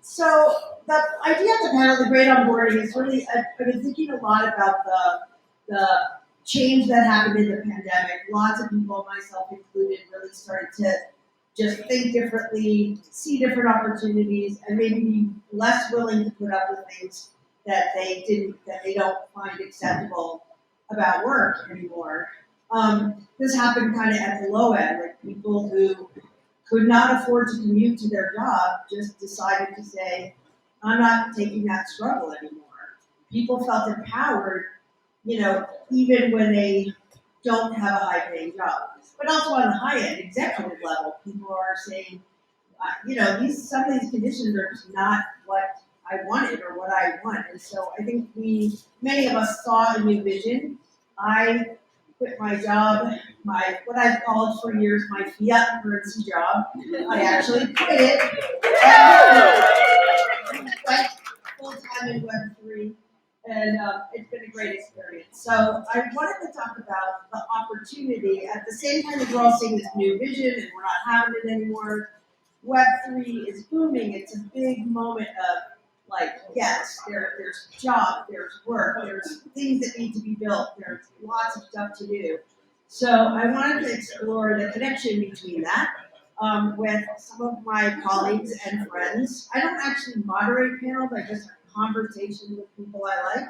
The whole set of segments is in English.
So the idea of the panel, the great onboarding, is really, I've been thinking a lot about the change that happened in the pandemic. Lots of people, myself included, really started to just think differently, see different opportunities, and maybe be less willing to put up with things that they don't find acceptable about work anymore. This happened kind of at the low end, like people who could not afford to commute to their job just decided to say, I'm not taking that struggle anymore. People felt empowered, even when they don't have a high paying job. But also on the high end, executive level, people are saying, some of these conditions are just not what I wanted or what I want. And so I think many of us saw a new vision. I quit my job, what I've called for years my fiat currency job. I actually quit it. Went full time in Web3, and it's been a great experience. So I wanted to talk about the opportunity. At the same time as we're all seeing this new vision and we're not having it anymore, Web3 is booming. It's a big moment of yes, there's jobs, there's work, there's things that need to be built, there's lots of stuff to do. So I wanted to explore the connection between that with some of my colleagues and friends. I don't actually moderate panels, I just have conversations with people I like,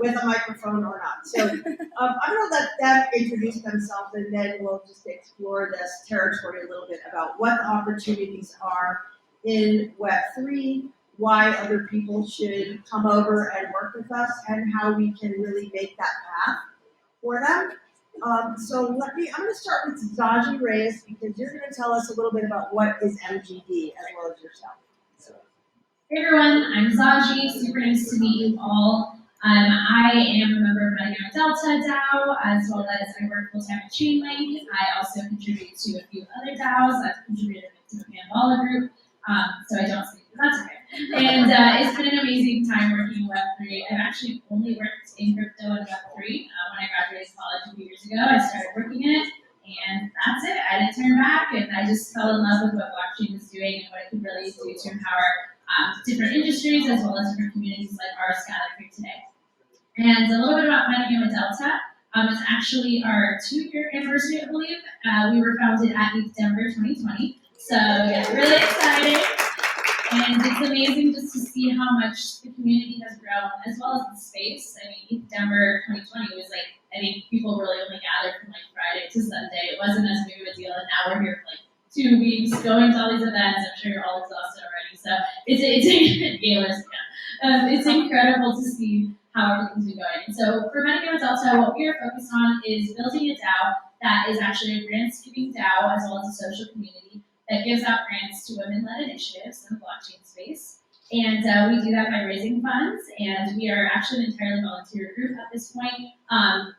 with a microphone or not. So I'm going to let them introduce themselves, and then we'll just explore this territory a little bit about what the opportunities are in Web3, why other people should come over and work with us, and how we can really make that path for them. I'm going to start with Zaji Reyes, because you're going to tell us a little bit about what is MGD as well as yourself. Hey everyone, I'm Zaji. Super nice to meet you all. I am a member of Resignation Delta DAO, as well as I work full-time at Chainlink. I also contribute to a few other DAOs. I've contributed to the Pandala group, so I don't speak, but that's okay. And it's been an amazing time working in Web3. I've actually only worked in crypto and Web3. When I graduated college a few years ago, I started working in it, and that's it. I didn't turn back, and I just fell in love with what blockchain was doing and what it could really do to empower different industries as well as different communities like ours gathered here today. And a little bit about Metagama Delta. It's actually our 2-year anniversary, I believe. We were founded at ETH Denver 2020. So yeah, really exciting. And it's amazing just to see how much the community has grown, as well as the space. I mean, ETH Denver 2020 was people really only gathered from Friday to Sunday. It wasn't as big of a deal, and now we're here for 2 weeks, going to all these events. I'm sure you're all exhausted already. So it's incredible to see how everything's been going. And so for Metagama Delta, what we are focused on is building a DAO that is actually a grants-giving DAO, as well as a social community that gives out grants to women-led initiatives in the blockchain space. And we do that by raising funds, and we are actually an entirely volunteer group at this point,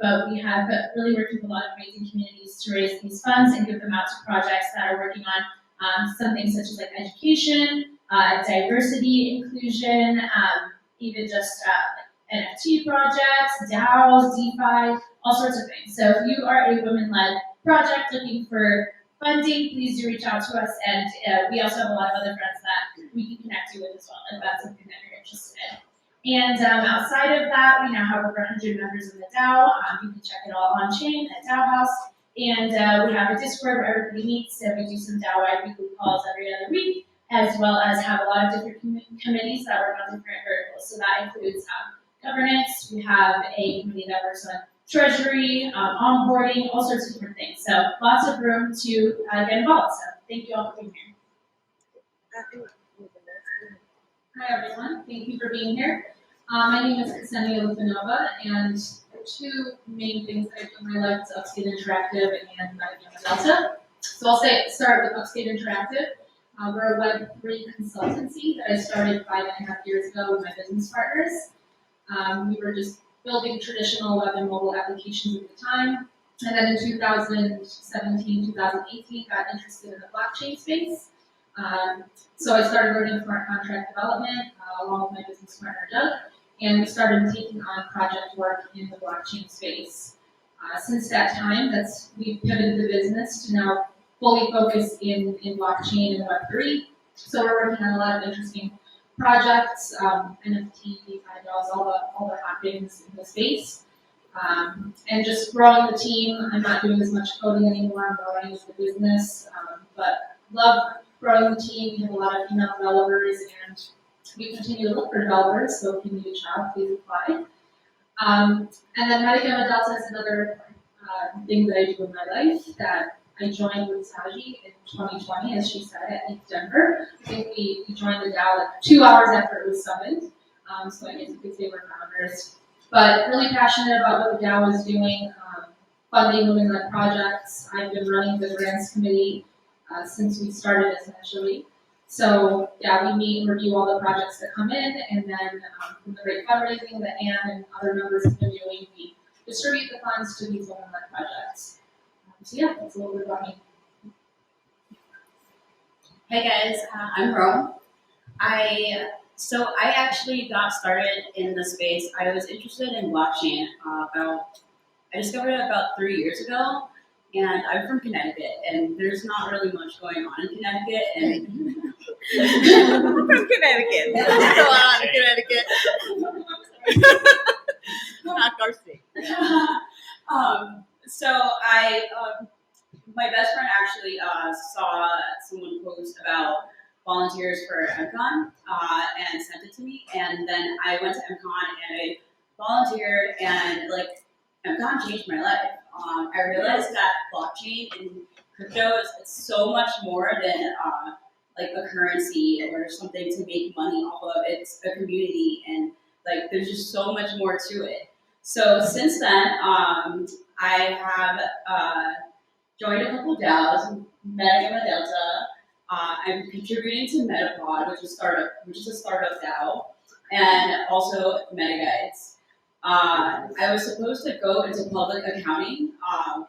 but we have really worked with a lot of amazing communities to raise these funds and give them out to projects that are working on some things such as education, diversity, inclusion, even just NFT projects, DAOs, DeFi, all sorts of things. So if you are a women-led project looking for funding, please do reach out to us, and we also have a lot of other friends that we can connect you with as well, if that's something that you're interested in. And outside of that, we now have over 100 members in the DAO. You can check it all on chain at DAO House. And we have a Discord where everybody meets, and we do some DAO-wide weekly calls every other week, as well as have a lot of different committees that work on different verticals. So that includes governance. We have a committee that works on treasury, onboarding, all sorts of different things. So lots of room to get involved. So thank you all for being here. Hi everyone, thank you for being here. My name is Ksenia Litvinova, and two main things that I do in my life is Upstate Interactive and Metagama Delta. So I'll start with Upstate Interactive. We're a Web3 consultancy that I started 5.5 years ago with my business partners. We were just building traditional web and mobile applications at the time. And then in 2017, 2018, got interested in the blockchain space. So I started learning smart contract development along with my business partner, Doug, and we started taking on project work in the blockchain space. Since that time, we've pivoted the business to now fully focus in blockchain and Web3. So we're working on a lot of interesting projects, NFT, DeFi, all the hot things in the space. And just growing the team. I'm not doing as much coding anymore. I'm growing as the business, but love growing the team. We have a lot of female developers, and we continue to look for developers. So if you need a job, please apply. And then Medicare Delta is another thing that I do in my life that I joined with Saji in 2020, as she said, at East Denver. I think we joined the DAO like 2 hours after it was summoned. So I guess you could say we're founders. But really passionate about what the DAO is doing, funding women-led projects. I've been running the grants committee since we started, essentially. So yeah, we meet and review all the projects that come in, and then from the great fundraising that Anne and other members have been doing, we distribute the funds to these women-led projects. So yeah, that's a little bit about me. Hey guys, I'm Rome. I actually got started in the space. I was interested in blockchain I discovered it about 3 years ago, and I'm from Connecticut, and there's not really much going on in Connecticut. And I'm from Connecticut. What's going on in Connecticut? Not our state. My best friend actually saw someone post about volunteers for MCon and sent it to me, and then I went to MCon and I volunteered, and like MCon changed my life. I realized that blockchain and crypto is so much more than like a currency or something to make money off of. It's a community, and like there's just so much more to it. So since then, I have joined a couple DAOs, Metagama Delta. I'm contributing to Metapod, which is a startup DAO, and also MetaGuides. I was supposed to go into public accounting,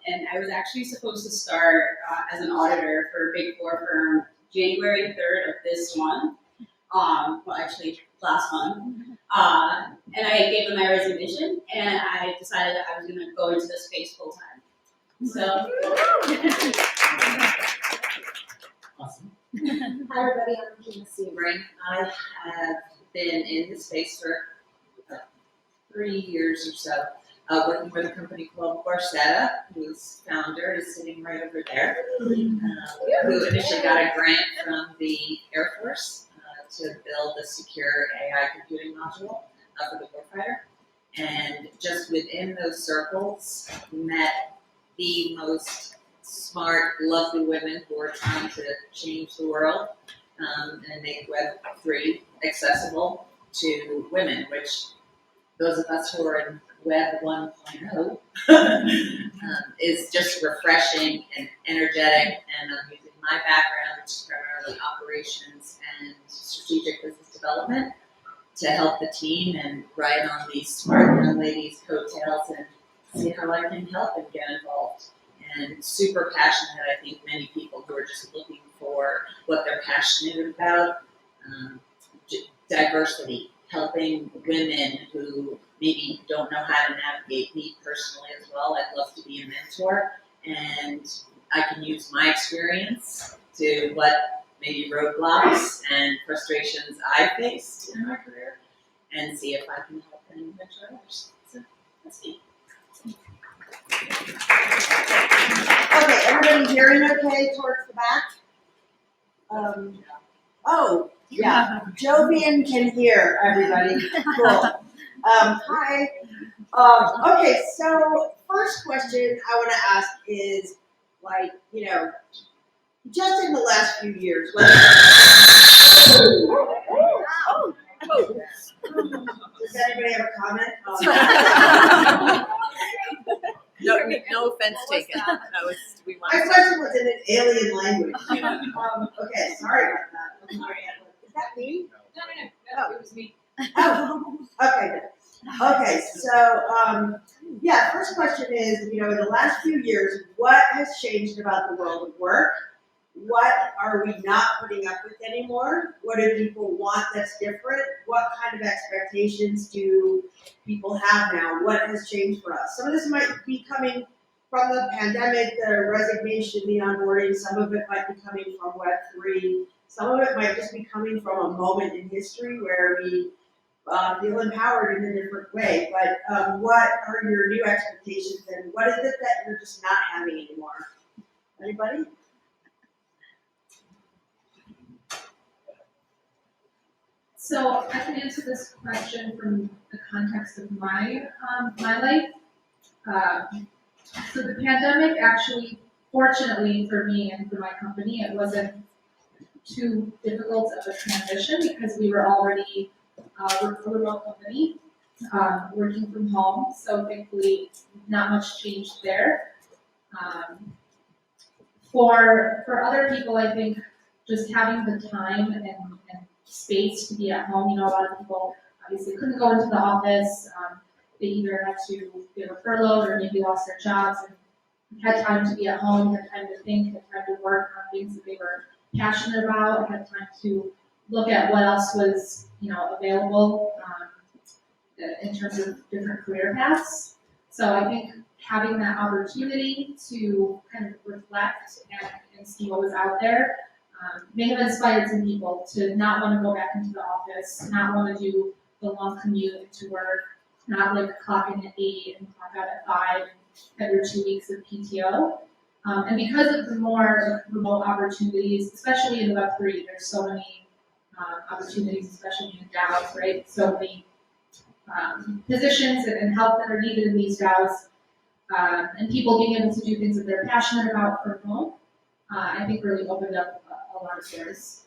and I was actually supposed to start as an auditor for a Big Four firm January 3rd of this month. Well, actually last month. And I gave them my resignation, and I decided that I was going to go into this space full time. So. Awesome. Hi everybody, I'm Gina Sebring. I have been in the space for 3 years or so, working with a company called Barcetta, whose founder is sitting right over there, who initially got a grant from the Air Force to build a secure AI computing module for the warfighter. And just within those circles, met the most smart, lovely women who are trying to change the world and make Web3 accessible to women, which those of us who are in Web 1.0 is just refreshing and energetic. And I'm using my background, which is primarily operations and strategic business development, to help the team and ride on these smart young ladies' coattails and see how I can help and get involved. And super passionate, I think many people who are just looking for what they're passionate about, diversity, helping women who maybe don't know how to navigate. Me personally as well, I'd love to be a mentor, and I can use my experience to what maybe roadblocks and frustrations I faced in my career, and see if I can help and mentor others. So that's me. Okay, everybody hearing okay towards the back? Oh, yeah, Jovian can hear everybody, cool. Hi. Okay, so first question I want to ask is, like, you know, just in the last few years, does anybody have a comment on that? No offense taken. That was we My wanted. question was in an alien language. Okay, sorry about that. I'm sorry. Is that me? No, it was me. Oh, okay, good. Okay, so, yeah, first question is, you know, in the last few years, what has changed about the world of work? What are we not putting up with anymore? What do people want that's different? What kind of expectations do people have now? What has changed for us? Some of this might be coming from the pandemic, the resignation, the onboarding, some of it might be coming from Web3. Some of it might just be coming from a moment in history where we feel empowered in a different way. But what are your new expectations, and what is it that you're just not having anymore? Anybody? So I can answer this question from the context of my life. So the pandemic actually, fortunately for me and for my company, it wasn't too difficult of a transition because we were already a remote company working from home. So thankfully, not much changed there. For other people, I think just having the time and space to be at home. You know, a lot of people obviously couldn't go into the office. They either they were furloughed or maybe lost their jobs and had time to be at home, had time to think, had time to work on things that they were passionate about, had time to look at what else was, available in terms of different career paths. So I think having that opportunity to kind of reflect and see what was out there may have inspired some people to not want to go back into the office, not want to do the long commute into work, not like clock in at 8 and clock out at 5 and have your 2 weeks of PTO. And because of the more remote opportunities, especially in Web3, there's so many opportunities, especially in DAOs, right? So many positions and help that are needed in these DAOs, and people being able to do things that they're passionate about from home, I think really opened up a lot of doors.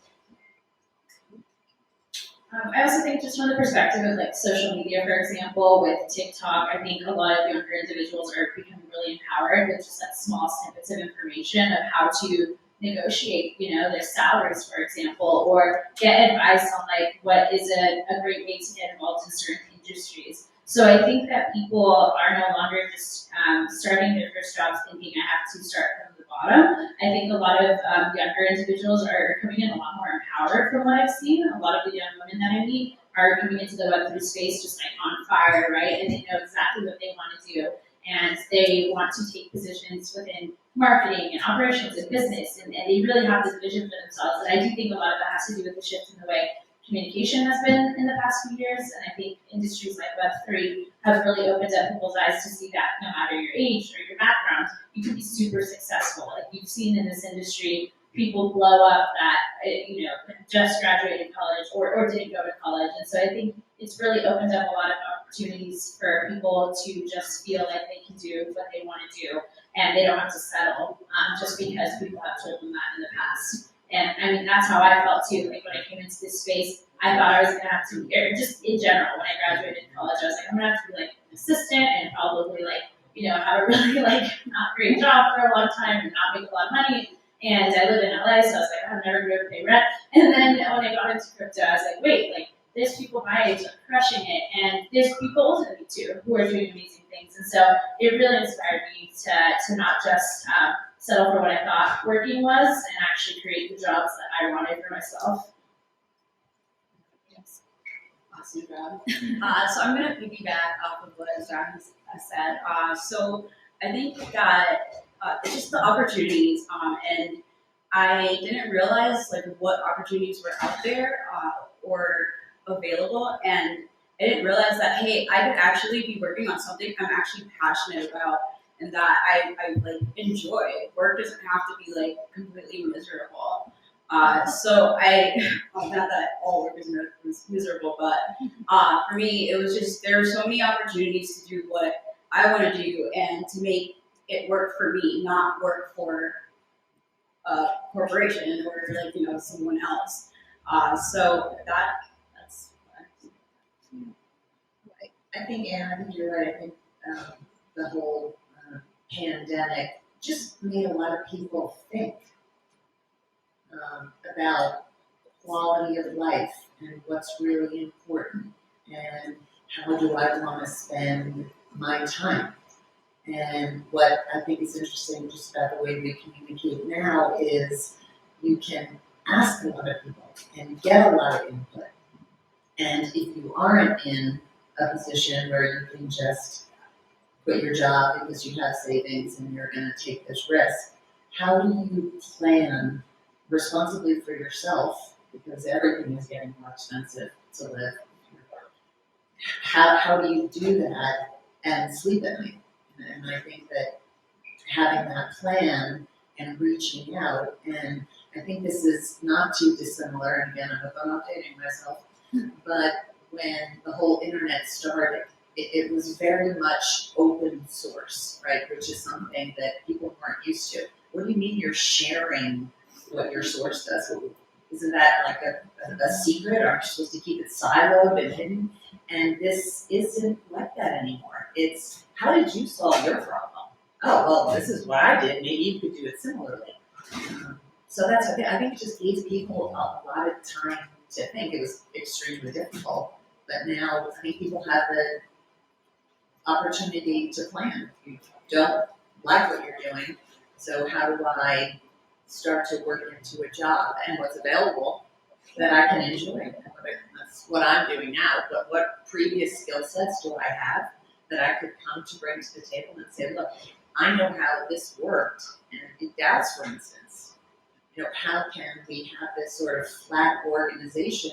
I also think just from the perspective of like social media, for example, with TikTok, I think a lot of younger individuals are becoming really empowered with just like small snippets of information of how to negotiate, their salaries, for example, or get advice on like what is a great way to get involved in certain industries. So I think that people are no longer just starting their first jobs thinking I have to start from the bottom. I think a lot of younger individuals are coming in a lot more empowered from what I've seen. A lot of the young women that I meet are coming into the Web3 space just like on fire, right? And they know exactly what they want to do. And they want to take positions within marketing and operations and business. And they really have this vision for themselves. And I do think a lot of that has to do with the shift in the way communication has been in the past few years, and I think industries like Web3 have really opened up people's eyes to see that no matter your age or your background, you can be super successful. Like you've seen in this industry, people blow up that just graduated college or didn't go to college, and so I think it's really opened up a lot of opportunities for people to just feel like they can do what they want to do, and they don't have to settle just because people have told them that in the past. And I mean, that's how I felt too. Like when I came into this space, I thought I was gonna have to, or just in general, when I graduated college, I was like, I'm gonna have to be like an assistant and probably have a really not great job for a long time and not make a lot of money. And I live in LA, so I was like, I'm never gonna be able to pay rent. And then when I got into crypto, I was like, wait, there's people my age are crushing it, and there's people older than me too who are doing amazing things. And so it really inspired me to not just settle for what I thought working was, and actually create the jobs that I wanted for myself. Yes. Awesome job. So I'm going to piggyback off of what Zach has said. So I think that it's just the opportunities, and I didn't realize what opportunities were out there or available, and I didn't realize that hey, I could actually be working on something I'm actually passionate about and that I enjoy. Work doesn't have to be completely miserable. So not that all work is miserable, but for me, it was just there are so many opportunities to do what I want to do and to make it work for me, not work for a corporation or someone else. So that's. I think, Anne, I think you're right. I think the whole pandemic just made a lot of people think about quality of life and what's really important and how do I want to spend my time. And what I think is interesting just about the way we communicate now is you can ask a lot of people and get a lot of input. And if you aren't in a position where you can just quit your job because you have savings and you're gonna take this risk. How do you plan responsibly for yourself, because everything is getting more expensive to live? How do you do that and sleep at night? And I think that having that plan and reaching out, and I think this is not too dissimilar, and again, I hope I'm not dating myself, but when the whole internet started, it was very much open source, right? Which is something that people weren't used to. What do you mean you're sharing what your source does? Isn't that like a secret? Aren't you supposed to keep it siloed and hidden? And this isn't like that anymore. It's, how did you solve your problem? Oh, well, this is what I did. Maybe you could do it similarly. So that's okay. I think it just gave people a lot of time to think. It was extremely difficult, but now I think people have the opportunity to plan. You don't like what you're doing, so how do I start to work into a job and what's available that I can enjoy? That's what I'm doing now, but what previous skill sets do I have that I could come to bring to the table and say, look, I know how this worked, and in Dallas, for instance, how can we have this sort of flat organization,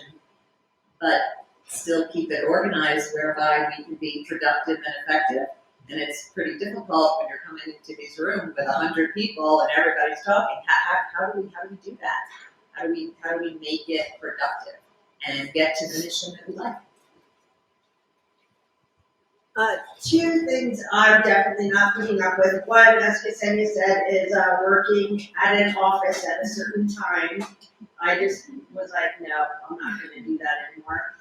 but still keep it organized whereby we can be productive and effective? And it's pretty difficult when you're coming into these rooms with 100 people and everybody's talking. How do we do that? How do we make it productive and get to the mission that we like? Two things I'm definitely not putting up with. One, as Ksenia said, is working at an office at a certain time. I just was like, no, I'm not going to do that anymore.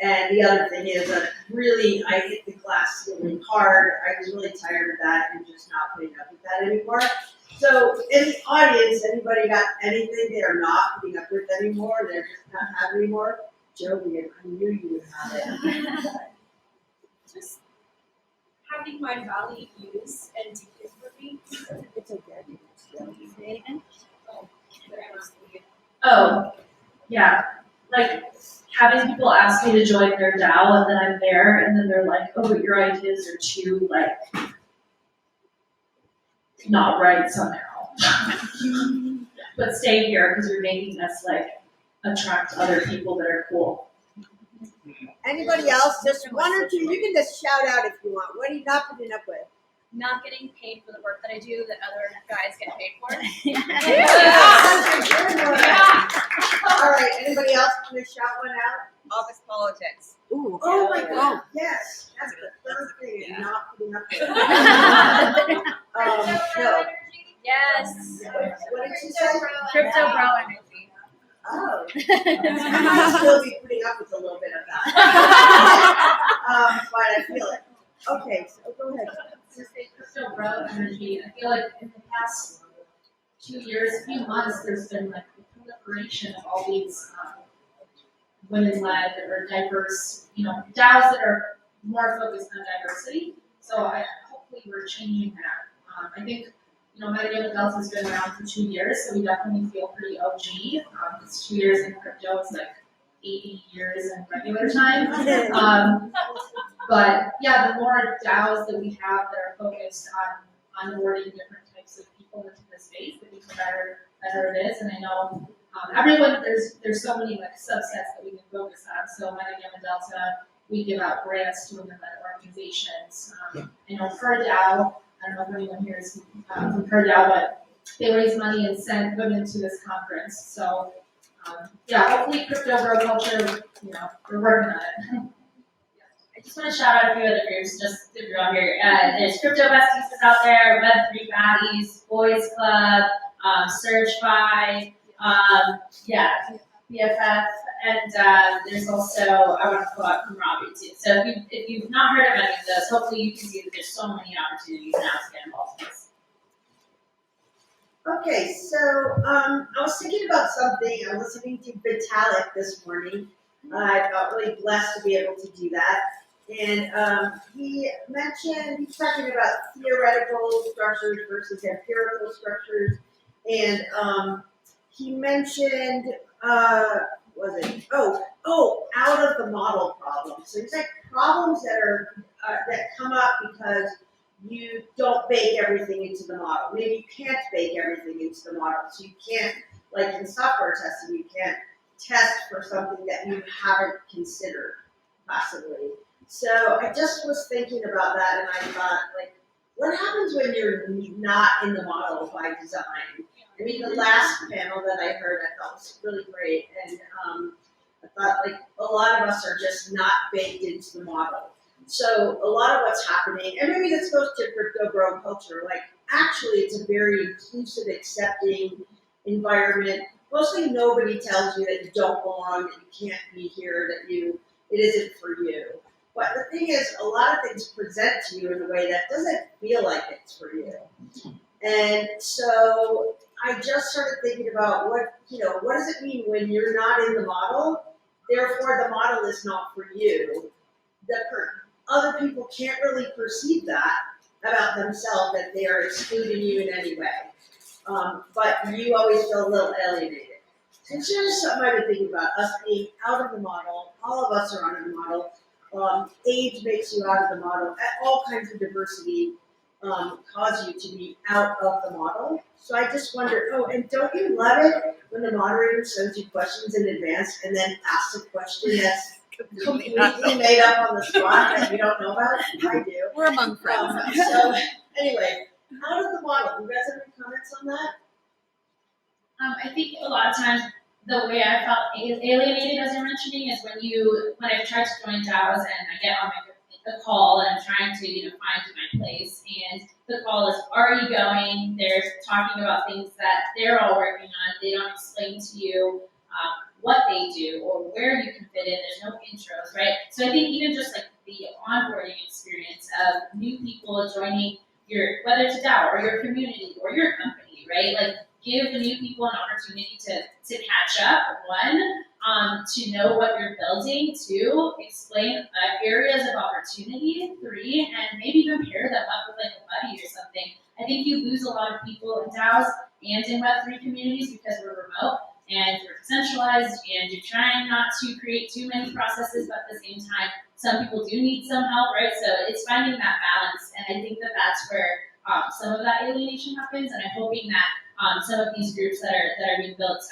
And the other thing is that really, I hit the glass ceiling hard. I was really tired of that and just not putting up with that anymore. So in the audience, anybody got anything they are not putting up with anymore? They're just not having anymore? Joey, I knew you would have it. Just having my values and take it for me. It's okay. Oh, yeah, like having people ask me to join their DAO and then I'm there and then they're like, oh, but your ideas are too, like, not right somehow. But stay here because you're making us, like, attract other people that are cool. Anybody else? Just one or two. You can just shout out if you want. What are you not putting up with? Not getting paid for the work that I do that other guys get paid for. All right. Anybody else want to shout one out? Office politics. Ooh. Oh my God. Yes. That's the third thing. Yeah. Not putting up with. No. Yes. What did you say? Crypto bro energy. Oh. I might still be putting up with a little bit of that. But I feel it. Okay. So go ahead. Crypto bro energy. I feel like in the past 2 years, few months, there's been like the proliferation of all these women-led or diverse, DAOs that are more focused on diversity. So hopefully we're changing that. I think, Metagame Delta has been around for 2 years, so we definitely feel pretty OG. It's 2 years in crypto, it's like 80 years in regular time. But yeah, the more DAOs that we have that are focused on onboarding different types of people into the space, I think the better it is. And I know everyone, there's so many like subsets that we can focus on. So Metagame Delta, we give out grants to women-led organizations. I know per DAO, I don't know if anyone here is from per DAO, but they raise money and send women to this conference. So yeah, hopefully crypto bro culture, we're working on it. I just want to shout out a few other groups, just if you're on here. There's Crypto Besties out there, Web3 Baddies, Boys Club, SurgeFi, BFF, and there's also, I want to pull out Camaraderie too. So if you've not heard of any of those, hopefully you can see that there's so many opportunities now to get involved in this. Okay, so I was thinking about something. I was listening to Vitalik this morning. I felt really blessed to be able to do that. And he's talking about theoretical structures versus empirical structures. And he mentioned, out of the model problem. So he's like problems that are that come up because you don't bake everything into the model. Maybe you can't bake everything into the model, so you can't, like in software testing, you can't test for something that you haven't considered possibly. So I just was thinking about that, and I thought, like, what happens when you're not in the model by design? I mean, the last panel that I heard, I thought was really great, and I thought, like, a lot of us are just not baked into the model. So a lot of what's happening, and maybe this goes to crypto bro culture, like, actually it's a very inclusive, accepting environment. Mostly nobody tells you that you don't belong, that you can't be here, that it isn't for you. But the thing is, a lot of things present to you in a way that doesn't feel like it's for you. And so I just started thinking about what does it mean when you're not in the model? Therefore, the model is not for you. Other people can't really perceive that about themselves, that they are excluding you in any way. But you always feel a little alienated. And so just something I've been thinking about, us being out of the model. All of us are out of the model. Age makes you out of the model. All kinds of diversity cause you to be out of the model. So I just wonder, and don't you love it when the moderator sends you questions in advance and then asks a question that's completely made up on the spot that you don't know about? I do. We're among friends. So anyway, out of the model. You guys have any comments on that? I think a lot of times the way I felt alienated, as you're mentioning, is when I've tried to join DAOs and I get on a call and I'm trying to find my place, and the call is already going. They're talking about things that they're all working on. They don't explain to you what they do or where you can fit in. There's no intros, right? So I think even just like the onboarding experience of new people joining whether it's a DAO or your community or your company, right? Like, give the new people an opportunity to catch up, one, to know what you're building, two, explain areas of opportunity, three, and maybe even pair them up with like a buddy or something. I think you lose a lot of people in DAOs and in Web3 communities because we're remote and we're decentralized and you're trying not to create too many processes, but at the same time, some people do need some help, right? So it's finding that balance, and I think that that's where some of that alienation happens, and I'm hoping that some of these groups that are being built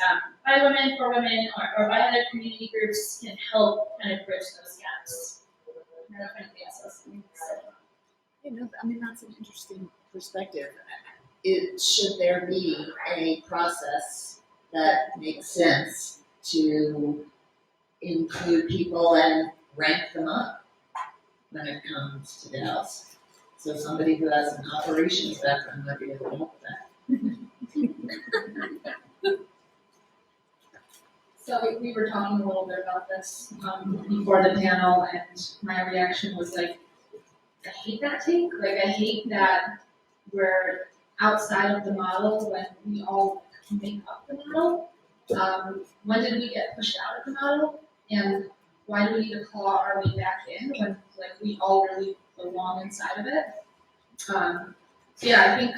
by women, for women, or by other community groups can help kind of bridge those gaps. I don't know if anybody else has something to say. I mean, that's an interesting perspective. Should there be a process that makes sense to include people and rank them up when it comes to DAOs? So somebody who has an operations background might be able to help with that. So we were talking a little bit about this before the panel, and my reaction was like, I hate that take. Like, I hate that we're outside of the model when we all make up the model. When did we get pushed out of the model? And why do we need to claw our way back in when we all really belong inside of it? So yeah, I think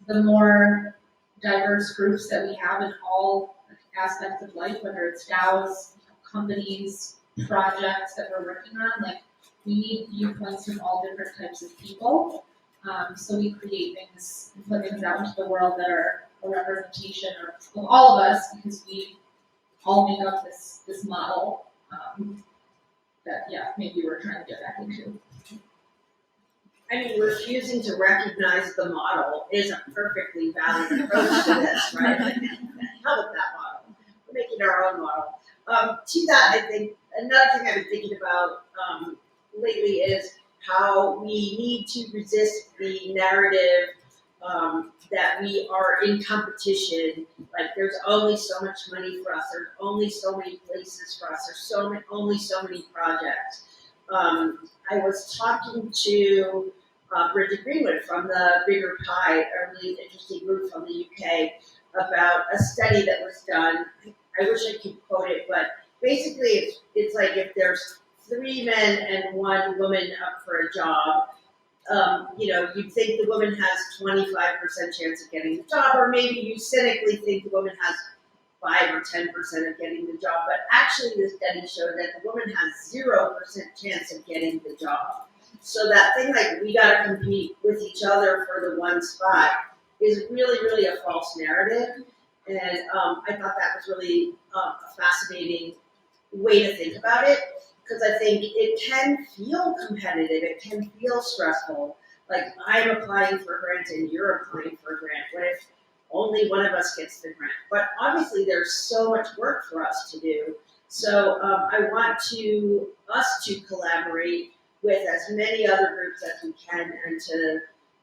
the more diverse groups that we have in all aspects of life, whether it's DAOs, companies, projects that we're working on, we need viewpoints from all different types of people. So we create things and put things out into the world that are a representation of all of us, because we all make up this model that maybe we're trying to get back into. I mean, refusing to recognize the model is a perfectly valid approach to this, right? Like, hell with that model. We're making our own model. To that, I think another thing I've been thinking about lately is how we need to resist the narrative that we are in competition. Like, there's only so much money for us. There's only so many places for us. There's only so many projects. I was talking to Bridget Greenwood from the Bigger Pie, a really interesting group from the UK, about a study that was done. I wish I could quote it, but basically it's like if there's 3 men and 1 woman up for a job, you'd think the woman has 25% chance of getting the job, or maybe you cynically think the woman has 5 or 10% of getting the job, but actually the study showed that the woman has 0% chance of getting the job. So that thing like we gotta compete with each other for the one spot is really a false narrative. And I thought that was really a fascinating way to think about it, because I think it can feel competitive, it can feel stressful. Like I'm applying for a grant and you're applying for a grant. What if only one of us gets the grant? But obviously there's so much work for us to do. So I want us to collaborate with as many other groups as we can and to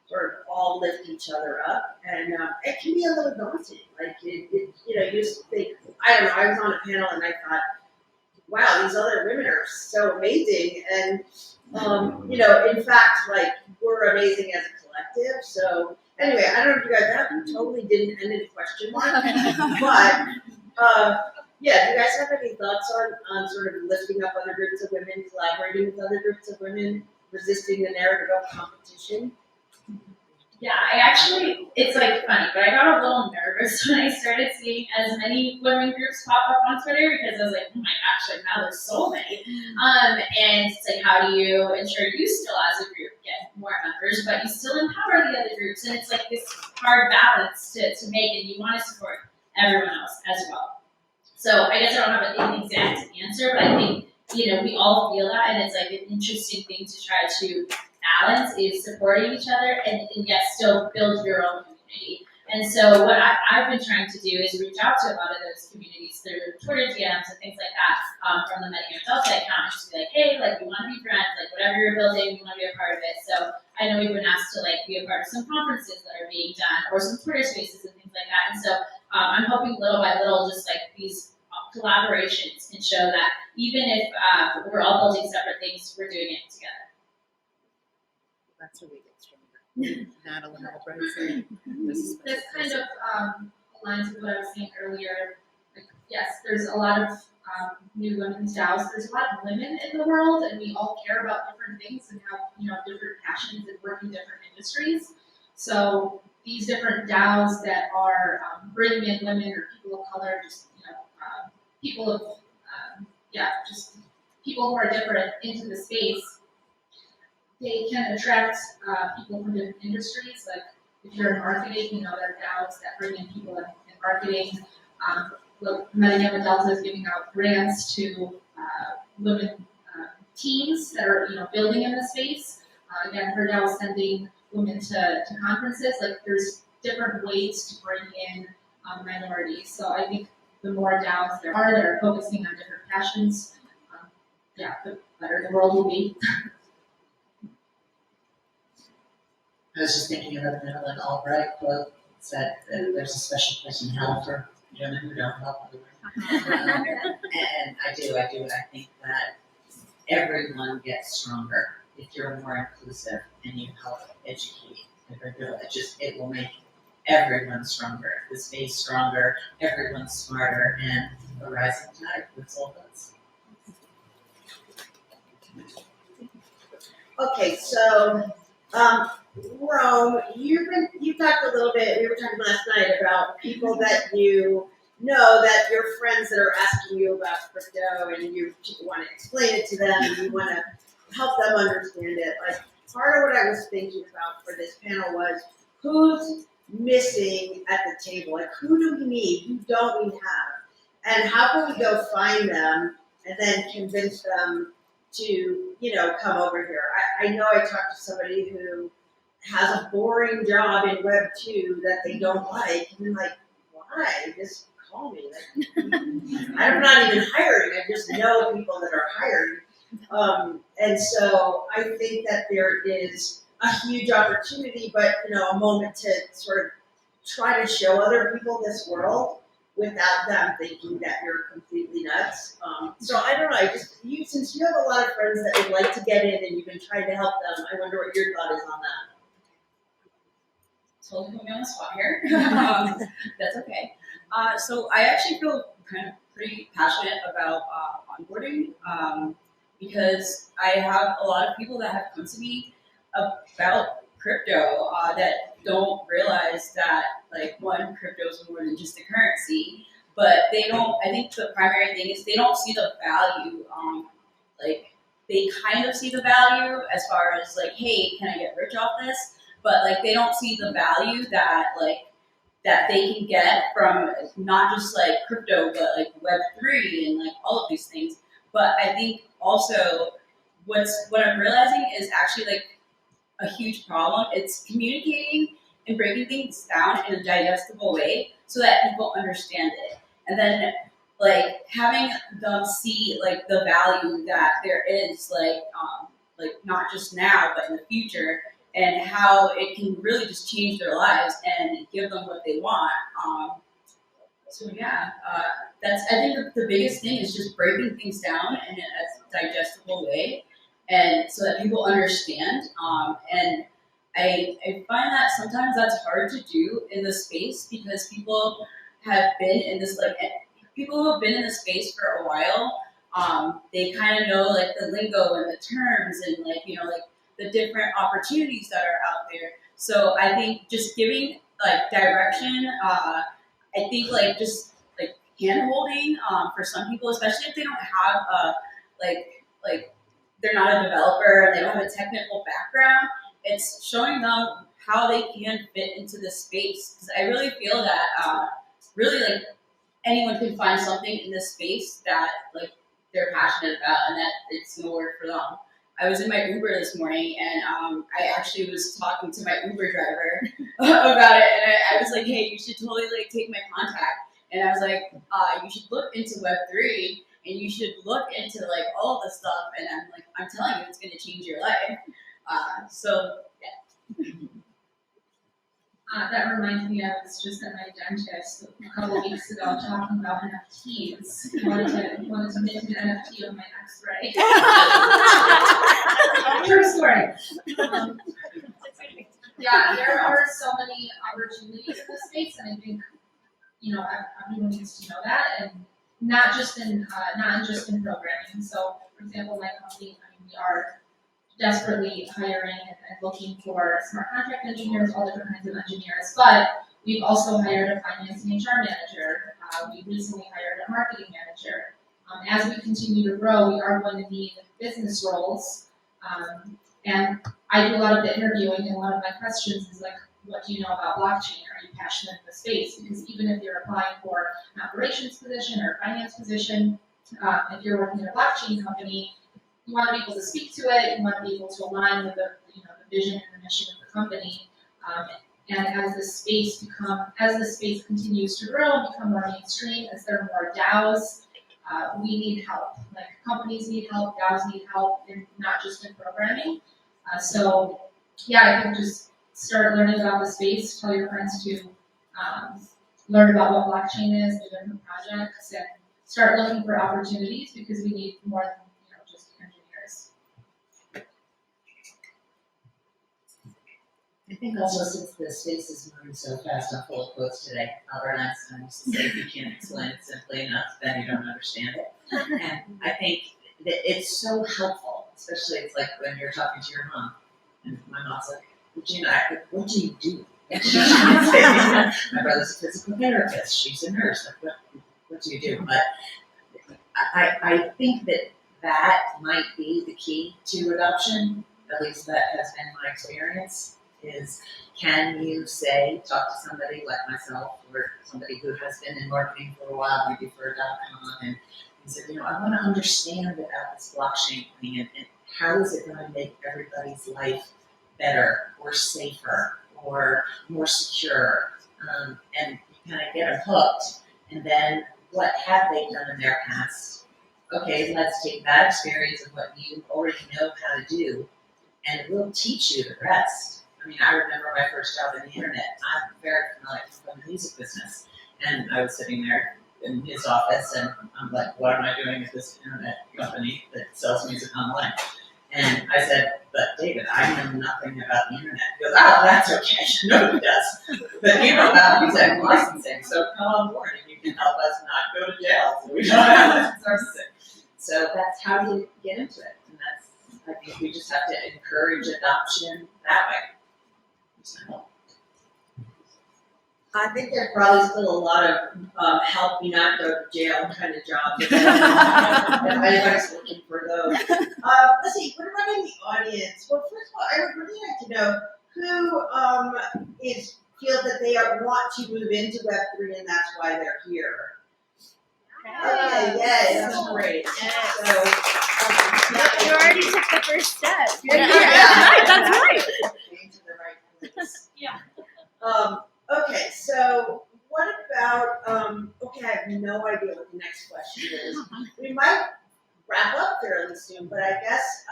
sort of all lift each other up. And it can be a little daunting. Like you just think, I don't know, I was on a panel and I thought, wow, these other women are so amazing. And, in fact, like, we're amazing as a collective. So, anyway, I don't know if you guys, that totally didn't end in a question mark. But, yeah, do you guys have any thoughts on sort of lifting up other groups of women, collaborating with other groups of women, resisting the narrative of competition? Yeah, it's like funny, but I got a little nervous when I started seeing as many women groups pop up on Twitter, because I was like, oh my gosh, like now there's so many. And it's like, how do you ensure you still as a group get more members, but you still empower the other groups? And it's like this hard balance to make, and you want to support everyone else as well. So I guess I don't have an exact answer, but I think, we all feel that, and it's like an interesting thing to try to balance is supporting each other and yet still build your own community. And so what I've been trying to do is reach out to a lot of those communities through Twitter DMs and things like that from the Medicaid Delta account, and just be like, hey, like we want to be friends, like whatever you're building, we want to be a part of it. So I know we've been asked to like be a part of some conferences that are being done or some Twitter spaces and things like that. And so I'm hoping little by little, just like these collaborations can show that even if we're all building separate things, we're doing it together. That's where we get stronger. Madeline Albright saying, This kind of aligns with what I was saying earlier. Like, yes, there's a lot of new women's DAOs. There's a lot of women in the world, and we all care about different things and have different passions and work in different industries. So these different DAOs that are bringing in women or people of color, just people of just people who are different into the space, they can attract people from different industries. Like if you're in marketing, there are DAOs that bring in people in marketing. Medicaid Delta is giving out grants to women teams that are building in the space. Again, her DAO is sending women to conferences. Like there's different ways to bring in minorities. So I think the more DAOs there are that are focusing on different passions, the better the world will be. I was just thinking about the Madeline Albright quote, said that there's a special place in hell for women who don't help other women. And I do. I think that everyone gets stronger if you're more inclusive and you help educate. It will make everyone stronger. The space stronger, everyone's smarter, and the rising tide lifts all boats. Okay, so Rome, you talked a little bit, we were talking last night about people that you know, that your friends that are asking you about crypto and you want to explain it to them and you want to help them understand it. Like part of what I was thinking about for this panel was who's missing at the table? Like who do we need? Who don't we have? And how can we go find them and then convince them to, come over here? I know I talked to somebody who has a boring job in Web2 that they don't like, and I'm like, why? Just call me. Like, I'm not even hiring. I just know people that are hiring. And so I think that there is a huge opportunity, but a moment to sort of try to show other people this world without them thinking that you're completely nuts. So I don't know, since you have a lot of friends that would like to get in and you've been trying to help them, I wonder what your thought is on that. Totally put me on the spot here. That's okay. So I actually feel kind of pretty passionate about onboarding because I have a lot of people that have come to me about crypto that don't realize that crypto is more than just a currency, but they don't. I think the primary thing is they don't see the value they kind of see the value as far as like, hey, can I get rich off this? But like they don't see the value that that they can get from not just like crypto, but like Web3 and like all of these things. But I think also what I'm realizing is actually like a huge problem. It's communicating and breaking things down in a digestible way so that people understand it. And then like having them see like the value that there is like not just now but in the future, and how it can really just change their lives and give them what they want. So yeah, that's I think the biggest thing is just breaking things down in a digestible way, and so that people understand. And I find that sometimes that's hard to do in the space because people have been in this people who have been in the space for a while. They kind of know like the lingo and the terms and like like the different opportunities that are out there. So I think just giving like direction. I think like just like hand holding for some people, especially if they don't have like they're not a developer and they don't have a technical background. It's showing them how they can fit into this space, because I really feel that really like anyone can find something in this space that like they're passionate about and that it's gonna work for them. I was in my Uber this morning and I actually was talking to my Uber driver about it, and I was like, hey, you should totally like take my contact. And I was like, you should look into Web3 and you should look into like all of this stuff. And I'm telling you, it's gonna change your life. So yeah. That reminds me, I was just at my dentist a couple of weeks ago talking about NFTs. I wanted to make an NFT of my X-ray. True story. Yeah, there are so many opportunities in this space, and I think everyone needs to know that, and not just in programming. So, for example, my company, we are desperately hiring and looking for smart contract engineers, all different kinds of engineers, but we've also hired a finance and HR manager. We recently hired a marketing manager. As we continue to grow, we are going to need business roles. And I do a lot of the interviewing, and one of my questions is like, what do you know about blockchain? Are you passionate in the space? Because even if you're applying for an operations position or a finance position, if you're working in a blockchain company, you want to be able to speak to it. You want to be able to align with the vision and the mission of the company. And as the space continues to grow and become more mainstream, as there are more DAOs, we need help. Like companies need help, DAOs need help, and not just in programming. So yeah, I think just start learning about the space. Tell your friends to learn about what blockchain is, do different projects, and start looking for opportunities because we need more than just engineers. I think also since the space is moving so fast, I'm full of quotes today. Albert Einstein used to say, if you can't explain it simply enough, then you don't understand it. And I think that it's so helpful, especially it's like when you're talking to your mom, and my mom's like, Regina, what do you do? And she's trying to say, my brother's a physical therapist, she's a nurse, like, what do you do? But I think that might be the key to adoption, at least that has been my experience. Is can you talk to somebody like myself or somebody who has been in marketing for a while, maybe for a .com, and say, I want to understand about this blockchain thing and how is it going to make everybody's life better or safer or more secure, and you kind of get them hooked, and then what have they done in their past? Okay, let's take that experience of what you already know how to do, and we'll teach you the rest. I mean, I remember my first job in the internet. I'm very familiar with the music business. And I was sitting there in his office and I'm like, what am I doing at this internet company that sells music online? And I said, but David, I know nothing about the internet. He goes, oh, that's okay. Nobody does. But you know about music licensing, so come on board and you can help us not go to jail. So we don't have to licensing. So that's how you get into it. And I think we just have to encourage adoption that way. I think there's probably still a lot of help me not go to jail kind of jobs. If anybody's looking for those. Let's see, what about in the audience? Well, first of all, I would really like to know who feels that they want to move into Web3 and that's why they're here. Okay, yay, that's great. So, You already took the first step. That's right. Came to the right place. Yeah. Okay, so what about, okay, I have no idea what the next question is. We might wrap up fairly soon, but I guess,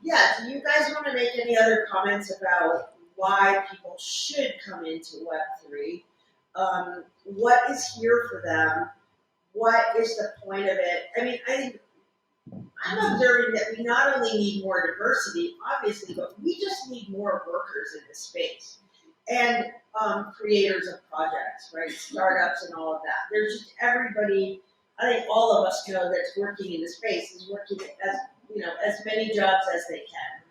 yeah, do you guys want to make any other comments about why people should come into Web3? What is here for them? What is the point of it? I mean, I think I'm observing that we not only need more diversity, obviously, but we just need more workers in this space. And creators of projects, right? Startups and all of that. There's just everybody, I think all of us know that's working in the space is working as many jobs as they can.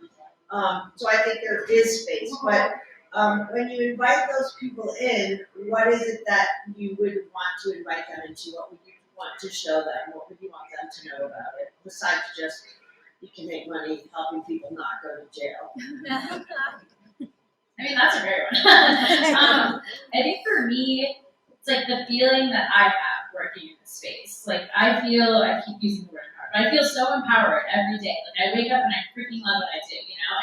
So I think there is space, but when you invite those people in, what is it that you would want to invite them into? What would you want to show them? What would you want them to know about it? Besides just, you can make money helping people not go to jail. I mean, that's a great one. I think for me, it's like the feeling that I have working in this space. Like, I keep using the word empowered, but I feel so empowered every day. Like, I wake up and I freaking love what I do,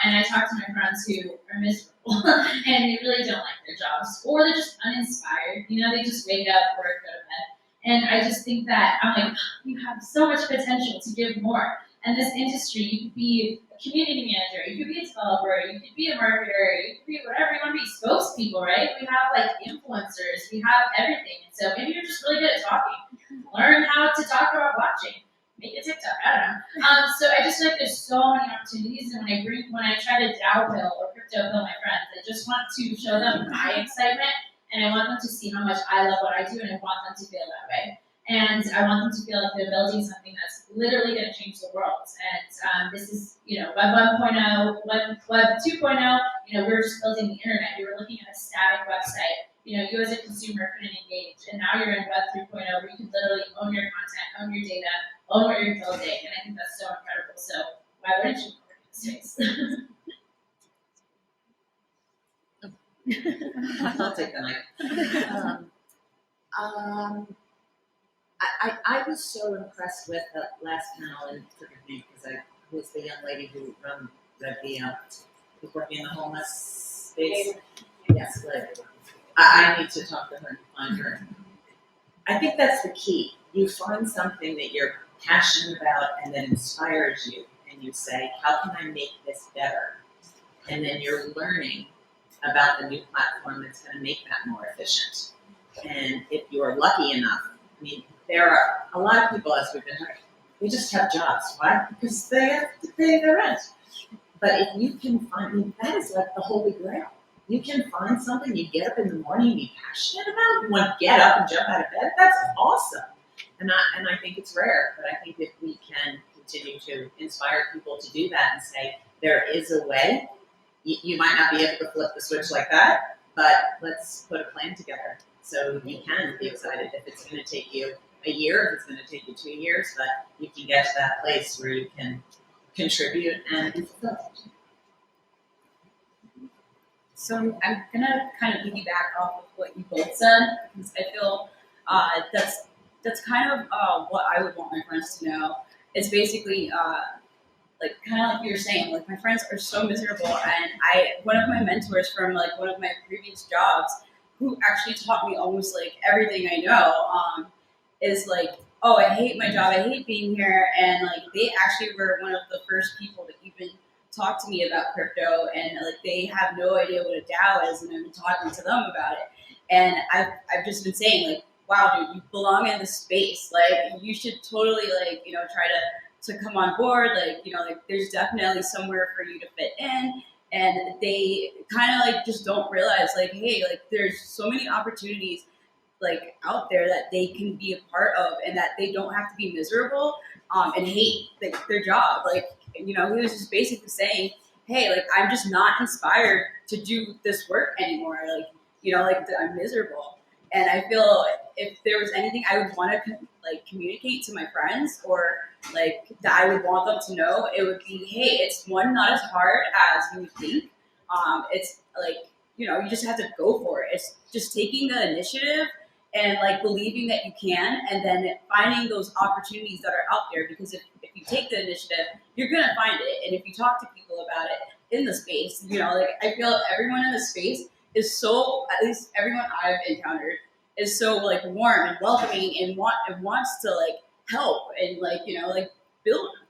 And I talk to my friends who are miserable and they really don't like their jobs, or they're just uninspired. They just wake up, work, go to bed. And I just think that I'm like, you have so much potential to give more. And this industry, you could be a community manager, you could be a developer, you could be a marketer, you could be whatever you want to be, spokespeople, right? We have like influencers, we have everything. And so maybe you're just really good at talking. Learn how to talk about watching. Make a TikTok, I don't know. So I just feel like there's so many opportunities, and when I try to DAO pill or crypto pill my friends, I just want to show them my excitement, and I want them to see how much I love what I do, and I want them to feel that way. And I want them to feel like they're building something that's literally going to change the world. And this is, Web 1.0, Web 2.0, we're just building the internet. You were looking at a static website. You as a consumer couldn't engage. And now you're in Web 3.0 where you can literally own your content, own your data, own what you're building. And I think that's so incredible. So why wouldn't you work in this space? I'll take the mic. I was so impressed with the last panel, and forgive me because I was the young lady who read was working in the homeless space. Yes, but I need to talk to her and find her. I think that's the key. You find something that you're passionate about and that inspires you, and you say, how can I make this better? And then you're learning about the new platform that's going to make that more efficient. And if you're lucky enough, there are a lot of people, as we've been hearing, they just have jobs. Why? Because they have to pay their rent. But if you can find, that is like the holy grail. You can find something you get up in the morning and be passionate about. You want to get up and jump out of bed. That's awesome. And I think it's rare, but I think if we can continue to inspire people to do that and say, there is a way, you might not be able to flip the switch like that, but let's put a plan together so you can be excited if it's going to take you a year, if it's going to take you 2 years, but you can get to that place where you can contribute and be fulfilled. So I'm gonna kind of piggyback off of what you both said, because I feel that's kind of what I would want my friends to know. It's basically like kind of like you were saying, like my friends are so miserable, and one of my mentors from like one of my previous jobs, who actually taught me almost like everything I know, is like, oh, I hate my job, I hate being here, and like they actually were one of the first people to even talk to me about crypto, and like they have no idea what a DAO is, and I'm talking to them about it, and I've just been saying like, wow, dude, you belong in this space, like you should totally like try to come on board, like like there's definitely somewhere for you to fit in. And they kind of like just don't realize like, hey, like there's so many opportunities like out there that they can be a part of, and that they don't have to be miserable and hate like their job. Like he was just basically saying, hey, like I'm just not inspired to do this work anymore. Like like that I'm miserable. And I feel if there was anything I would want to communicate to my friends, or like that I would want them to know, it would be, hey, it's not as hard as you would think. It's like, you just have to go for it. It's just taking the initiative and like believing that you can, and then finding those opportunities that are out there. Because if you take the initiative, you're gonna find it. And if you talk to people about it in the space, like I feel everyone in the space is so, at least everyone I've encountered, is so like warm and welcoming and wants to like help and like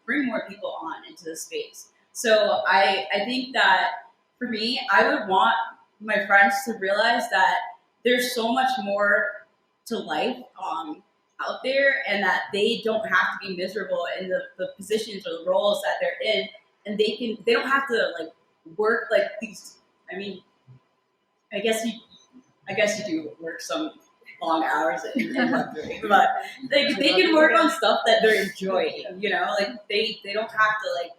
bring more people on into the space. So I think that for me, I would want my friends to realize that there's so much more to life out there, and that they don't have to be miserable in the positions or the roles that they're in, and they don't have to like work like these. I mean, I guess you do work some long hours in Web3, but they can work on stuff that they're enjoying. Like they don't have to like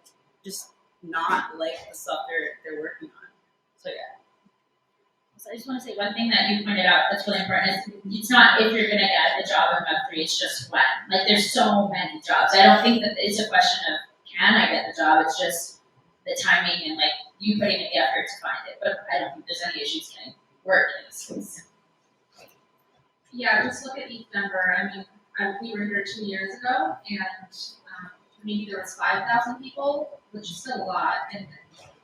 just not like the stuff they're working on. So yeah. So I just want to say one thing that you pointed out that's really important is it's not if you're going to get the job in Web3, it's just when. Like there's so many jobs. I don't think that it's a question of can I get the job, it's just the timing and like you putting in the effort to find it. But I don't think there's any issues getting work in this space. Yeah, just look at each number. I mean, we were here 2 years ago, and maybe there was 5,000 people, which is still a lot. And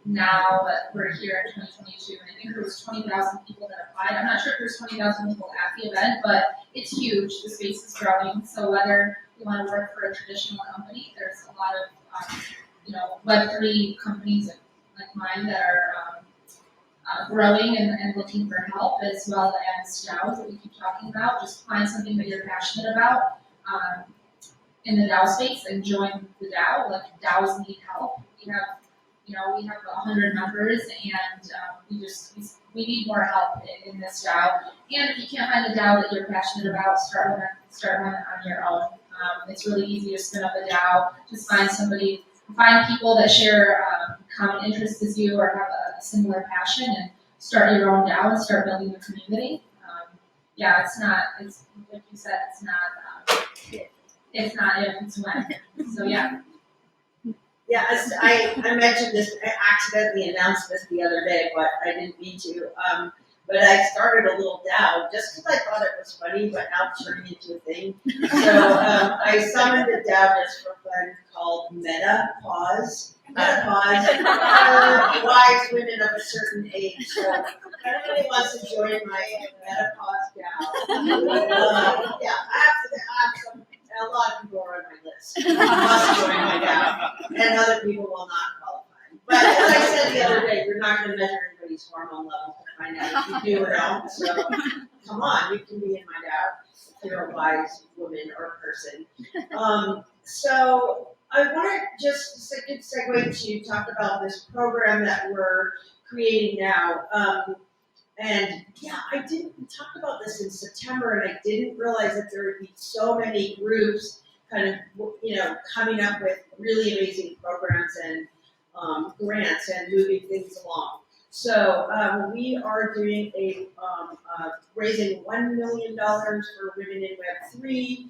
now we're here in 2022, and I think there was 20,000 people that applied. I'm not sure if there's 20,000 people at the event, but it's huge. The space is growing. So whether you want to work for a traditional company, there's a lot of Web3 companies like mine that are growing and looking for help, as well as DAOs that we keep talking about. Just find something that you're passionate about in the DAO space and join the DAO. Like DAOs need help. We have 100 members, and we need more help in this DAO. And if you can't find a DAO that you're passionate about, start one on your own. It's really easy to spin up a DAO. Just find people that share common interests as you or have a similar passion, and start your own DAO and start building a community. It's like you said, it's not if, it's when. So yeah. Yeah, I mentioned this, I accidentally announced this the other day, but I didn't mean to. But I started a little DAO just because I thought it was funny, but now it's turning into a thing. So I summoned a DAO just for fun called Menopause. Menopause for wise women of a certain age. So if anybody wants to join my Menopause DAO, a lot of people are on my list. Must join my DAO, and other people will not qualify. But as I said the other day, you're not going to measure anybody's hormone level to find out if you do or don't. So come on, you can be in my DAO if you're a wise woman or person. So I want to just a good segue to talk about this program that we're creating now. And yeah, I didn't talk about this in September, and I didn't realize that there would be so many groups kind of, coming up with really amazing programs and grants and moving things along. So we are doing raising $1 million for women in Web3.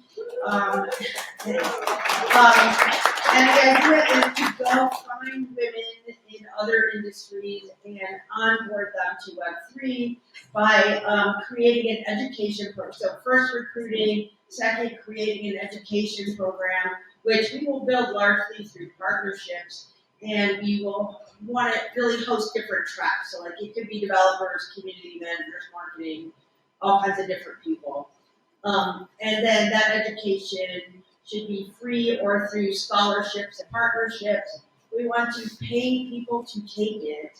And the idea is to go find women in other industries and onboard them to Web3 by creating an education program. So first recruiting, second creating an education program, which we will build largely through partnerships, and we will want to really host different tracks. So like it could be developers, community managers, marketing, all kinds of different people. And then that education should be free or through scholarships and partnerships. We want to pay people to take it.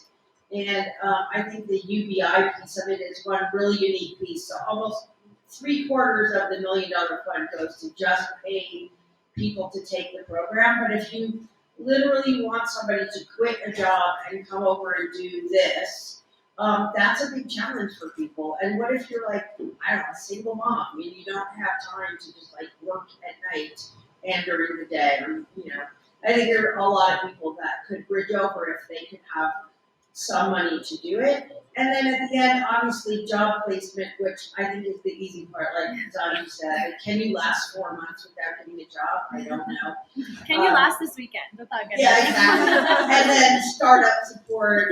And I think the UBI piece of it is one really unique piece. So almost 3/4 of the $1 million fund goes to just paying people to take the program. But if you literally want somebody to quit a job and come over and do this, that's a big challenge for people. And what if you're like, I don't know, a single mom? I mean, you don't have time to just like work at night and during the day. I think there are a lot of people that could bridge over if they could have some money to do it. And then at the end, obviously, job placement, which I think is the easy part, like Zani said. Like, can you last 4 months without getting a job? I don't know. Can you last this weekend without getting? Yeah, exactly. And then startup support,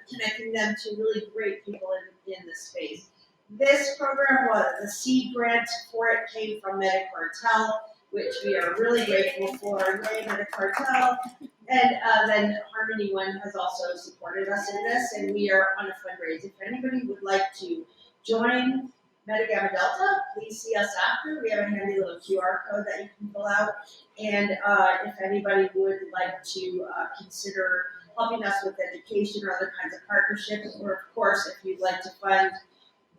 connecting them to really great people in the space. This program the seed grant for it came from MetaCartel, which we are really grateful for. Yay, MetaCartel. And then Harmony One has also supported us in this, and we are on a fundraise. If anybody would like to join Meta Gamma Delta, please see us after. We have a handy little QR code that you can fill out. And if anybody would like to consider helping us with education or other kinds of partnerships, or of course, if you'd like to fund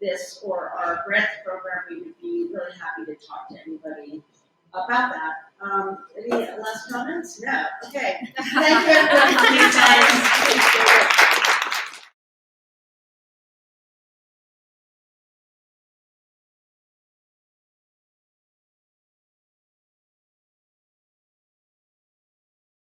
this or our grant program, we would be really happy to talk to anybody about that. Any last comments? No. Okay. Thank you everyone for your time.